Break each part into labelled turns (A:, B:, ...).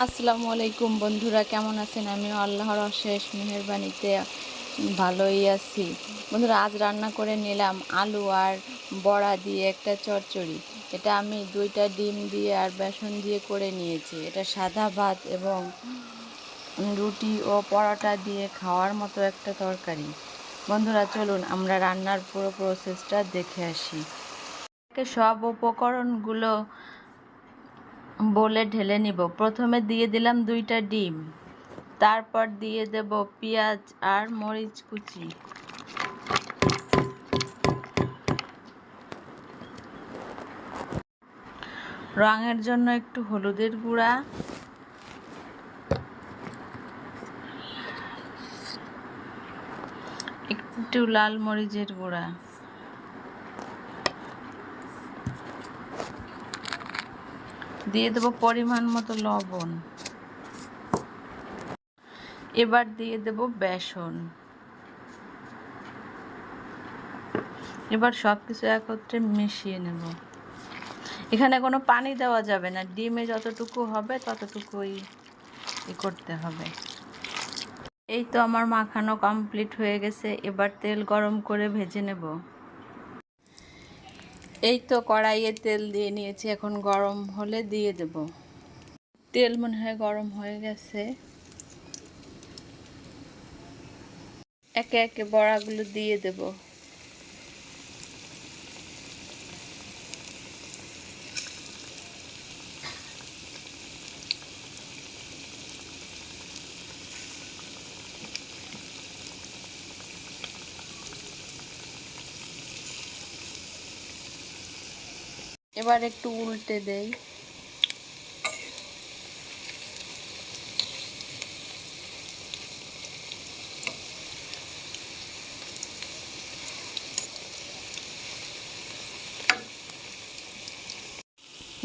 A: আসসালামু আলাইকুম বন্ধুরা, কেমন আছেন? আমিও আল্লাহর অশেষ মেহেরবানিতে ভালোই আছি। বন্ধুরা, আজ রান্না করে নিলাম আলু আর বড়া দিয়ে একটা চচ্চড়ি। এটা আমি 2টা ডিম দিয়ে আর বেসন দিয়ে করে নিয়েছি। এটা সাদা ভাত এবং রুটি ও পরোটা দিয়ে খাওয়ার মতো একটা তরকারি। বন্ধুরা, চলুন আমরা রান্নার পুরো প্রসেসটা দেখে আসি। সব উপকরণগুলো বলে ঢেলে নিব। প্রথমে দিয়ে দিলাম 2টা ডিম, তারপর দিয়ে দেব পেঁয়াজ আর মরিচ কুচি, রঙের জন্য একটু হলুদের গুঁড়া, একটু লাল মরিচের গুঁড়া, দিয়ে দেব পরিমাণ মতো লবণ। এবার দিয়ে দেব বেসন। এবার সব কিছু একত্রে মিশিয়ে নেব। এখানে কোনো পানি দেওয়া যাবে না, ডিমে যতটুকু হবে ততটুকুই করতে হবে। এই তো আমার মাখানো কমপ্লিট হয়ে গেছে। এবার তেল গরম করে ভেজে নেব। এই তো কড়াইয়ে তেল দিয়ে নিয়েছি, এখন গরম হলে দিয়ে দেব। তেল মনে হয় গরম হয়ে গেছে। একে একে বড়াগুলো দিয়ে দেব। এবার একটু উল্টে দেই।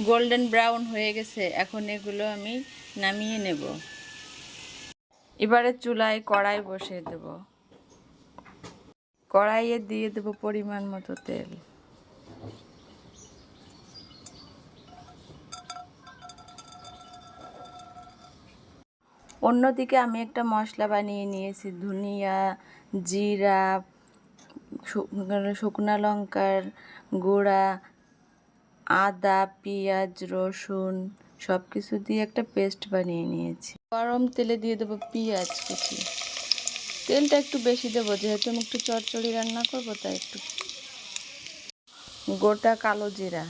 A: গোল্ডেন ব্রাউন হয়ে গেছে, এখন এগুলো আমি নামিয়ে নেব। এবারে চুলায় কড়াই বসিয়ে দেব। কড়াইয়ে দিয়ে দেব পরিমাণ মতো তেল। অন্যদিকে আমি একটা মশলা বানিয়ে নিয়েছি। ধনিয়া, জিরা, শুকনো লঙ্কার গুঁড়া, আদা, পেঁয়াজ, রসুন সব কিছু দিয়ে একটা পেস্ট বানিয়ে নিয়েছি। গরম তেলে দিয়ে দেবো পেঁয়াজ কুচি। তেলটা একটু বেশি দেবো, যেহেতু আমি একটু চচ্চড়ি রান্না করবো, তাই একটু গোটা কালো জিরা,